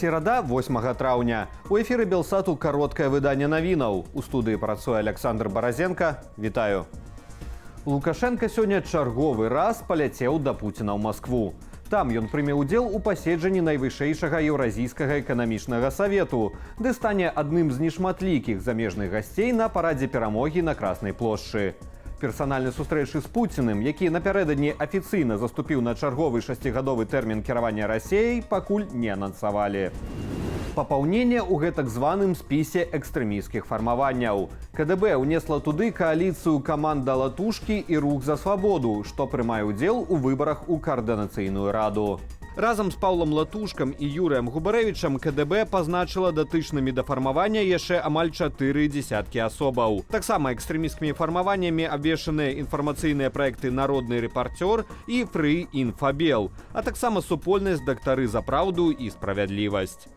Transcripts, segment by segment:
Серада 8 траўня. У эфіры Белсату кароткае выданне навінаў. У студыі працуе Александр Баразенко. Вітаю. Лукашенко сёння чарговы раз паляцеў да Пуціна ў Маскву. Там ён прыме ўдзел у паседжанні найвышэйшага еўразійскага эканамічнага савету, ды стане адным з нешматлікіх замежных гасцей на парадзе перамогі на Краснай плошчы. Персанальны сустрэчы з Пуціным, які напярэдадні афіцыйна заступіў на чарговы 6гадовы тэрмін кіравання Расіяй, пакуль не анансавалі. Папаўненне ў гэтак званым спісе экстрэмісцкіх фармаванняў. КДБ ўнесла туды кааліцыю каманда «Латушкі» і «Рух за свабоду», што прымае ўдзел у выбарах у каардынацыйную раду. Разам з Паўлам Латушкам і Юрыем Губарэвічам КДБ пазначыла датычнымі да фармавання яшчэ амаль 4 дзесяткі асобаў. Таксама экстрэмісцкімі фармаваннямі абвешчаныя інфармацыйныя праекты «Народны рэпарцёр» і «Фры Інфабел», а таксама супольнасць «Дактары за праўду і справядлівасць».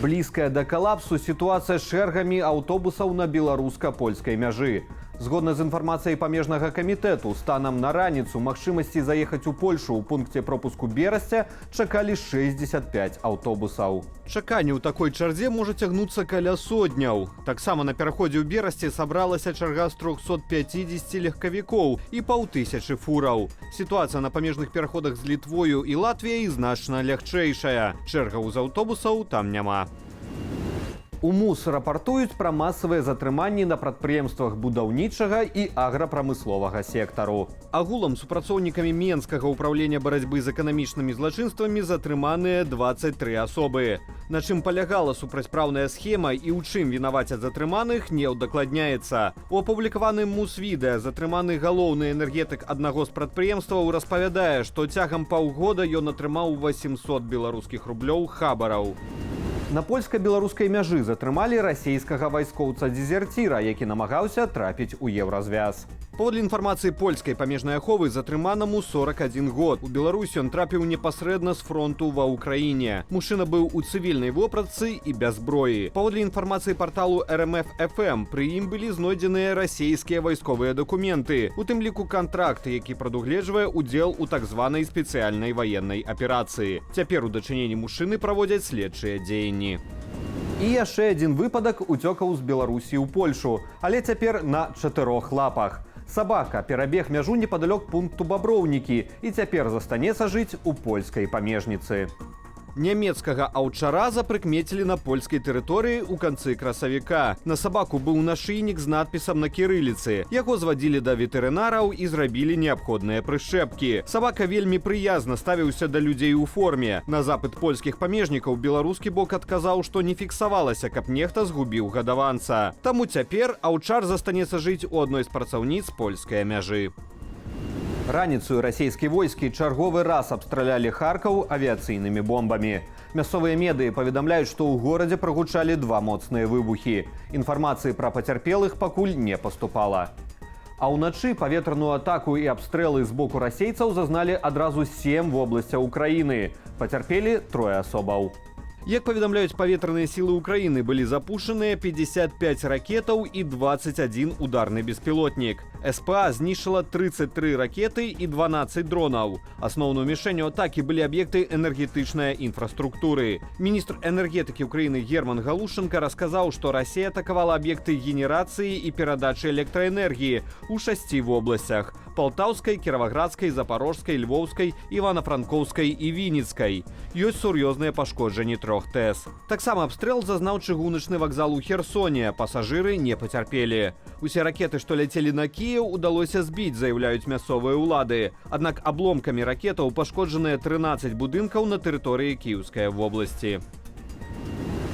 Блізкая да калапсу сітуацыя з чэргамі аўтобусаў на беларуска-польскай мяжы. Згодна з інфармацыяй памежнага камітэту, станам на раніцу магчымасці заехаць у Польшу ў пункце пропуску Берасця чакалі 65 аўтобусаў. Чаканне ў такой чарзе можа цягнуцца каля сотняў. Таксама на пераходзе ў Берасці сабралася чарга з 350 легкавікоў і 500 фураў. Сітуацыя на памежных пераходах з Літвою і Латвіяй значна лягчэйшая. Чэргаў з аўтобусаў там няма. У МУС рапартуюць пра масавыя затрыманні на прадпрыемствах будаўнічага і аграпрамысловага сектару. Агулам супрацоўнікамі Менскага ўпраўлення барацьбы з эканамічнымі злачынствамі затрыманыя 23 асобы. На чым палягала супрацьпраўная схема і ў чым вінавацяць затрыманых, не ўдакладняецца. У апублікаваным МУС-відэа затрыманы галоўны энергетык аднаго з прадпрыемстваў распавядае, што цягам паўгода ён атрымаў 800 беларускіх рублёў хабараў. На польска-беларускай мяжы затрымалі расійскага вайскоўца-дезерціра, які намагаўся трапіць у еўразвяз. Паводле інфармацыі польскай памежнай аховы затрыманаму 41 год. У Беларусі ён трапіў непасрэдна з фронту ва ўкраіне. Мужчына быў у цывільнай вопратцы і без зброі. Паводле інфармацыі парталу РМФ-ФМ, пры ім былі знойдзеныя расійскія вайсковыя дакументы, у тым ліку кантракт, які прадугледжвае ўдзел у так званай спецыяльнай ваеннай аперацыі. Цяпер у дачыненні мужчыны праводзяць следчыя дзеянні. І яшчэ адзін выпадак уцёкаў з Беларусі ў Польшу, але цяпер на 4 лапах. Сабака перабег мяжу непадалёк пункту Баброўнікі і цяпер застанецца жыць у польскай памежніцы. Нямецкага аўчара запрыкмецілі на польскай тэрыторыі ў канцы красавіка. На сабаку быў нашыйнік з надпісам на кірыліцы. Яго звадзілі да ветэрынараў і зрабілі неабходныя прышчэпкі. Сабака вельмі прыязна ставіўся да людзей у форме. На запыт польскіх памежнікаў беларускі бок адказаў, што не фіксавалася, каб нехта згубіў гадаванца. Таму цяпер аўчар застанецца жыць у адной з працаўніц польскай мяжы. Раніцаю расійскія войскі чарговы раз абстралялі Харкаў авіяцыйнымі бомбамі. Мясцовыя медыі паведамляюць, што ў горадзе прагучалі 2 моцныя выбухі. Інфармацыі пра пацярпелых пакуль не паступала. А ўначы паветраную атаку і абстрэлы з боку расейцаў зазналі адразу 7 вобласцяў Украіны. Пацярпелі 3 асобаў. Як паведамляюць паветраныя сілы Украіны, былі запушаныя 55 ракетаў і 21 ударны беспілотнік. СПА знішчыла 33 ракеты і 12 дронаў. Асноўную мішэнню атакі былі аб'екты энергетычнай інфраструктуры. Міністр энергетыкі Украіны Герман Галушенко расказаў, што Расія атакавала аб'екты генерацыі і перадачы электраэнергіі ў 6 вобласцях – Полтаўскай, Кіраваградскай, Запорожскай, Львоўскай, Івана-Франкоўскай і Вінніцкай. Ёсць сур'ёзныя пашкоджанні 3 ТЭС. Таксама абстрэл зазнаў чыгуначны вакзал у Херсоне. Пасажыры не пацярпелі. Усе ракеты, што ляцелі на Кіеў, удалося збіць, заяўляюць мясцовыя ўлады. Аднак абломкамі ракетаў пашкоджаныя 13 будынкаў на тэрыторыі Кіеўскай вобласці.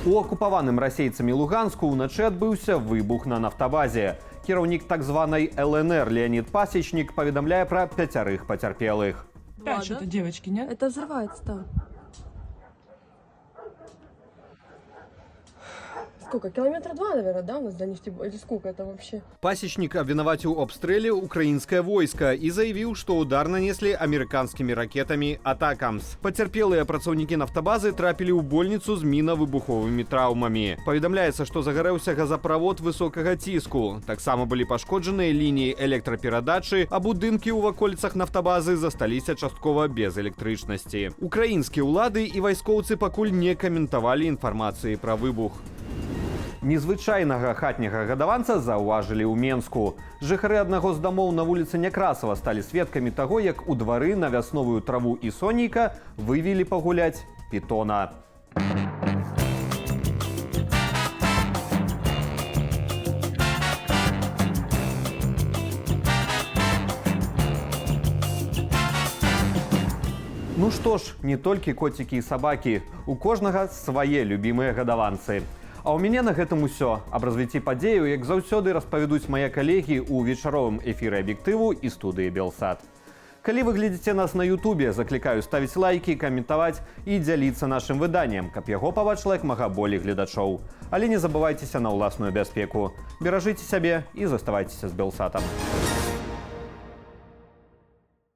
У акупаваным расейцамі Луганску ўначы адбыўся выбух на нафтабазе. Кіраўнік так званай ЛНР Леонид Пасечник паведамляе пра 5 пацярпелых. Да, что-то девочки, нет? Это взрывается там. Сколько? Километра 2, наверное, да, у нас до Нефтебо... Или сколько это вообще? Пасечнік абвінаваціў абстрэле украінскае войска і заявіў, што удар нанеслі амерыканскімі ракетамі «Атакамс». Пацярпелыя працаўнікі нафтабазы трапілі ў больніцу з мінавыбуховымі траўмамі. Паведамляецца, што загарэўся газаправод высокага ціску. Таксама былі пашкоджаныя лініі электраперадачы, а будынкі ў ваколіцах нафтабазы засталіся часткова без электрычнасці. Украінскія ўлады і вайскоўцы пакуль не каментавалі інфармацыі пра выбух. Незвычайнага хатняга гадаванца заўважылі ў Менску. Жыхары аднаго з дамоў на вуліцы Някрасава сталі сведкамі таго, як у двары на вясновую траву і сонейка вывелі пагуляць пітона. Ну што ж, не толькі коцікі і сабакі. У кожнага свае любімыя гадаванцы. А ў мяне на гэтым усё. Аб развіцці падзею, як заўсёды, распавядуць мае калегі ў вечаровым эфіры аб'ектыву і студыі Белсат. Калі вы глядзіце нас на Ютубе, заклікаю ставіць лайкі, каментаваць і дзяліцца нашым выданнем, каб яго пабачыла як мага болей гледачоў. Але не забывайцеся на ўласную бяспеку. Беражыце сябе і заставайцеся з Белсатам.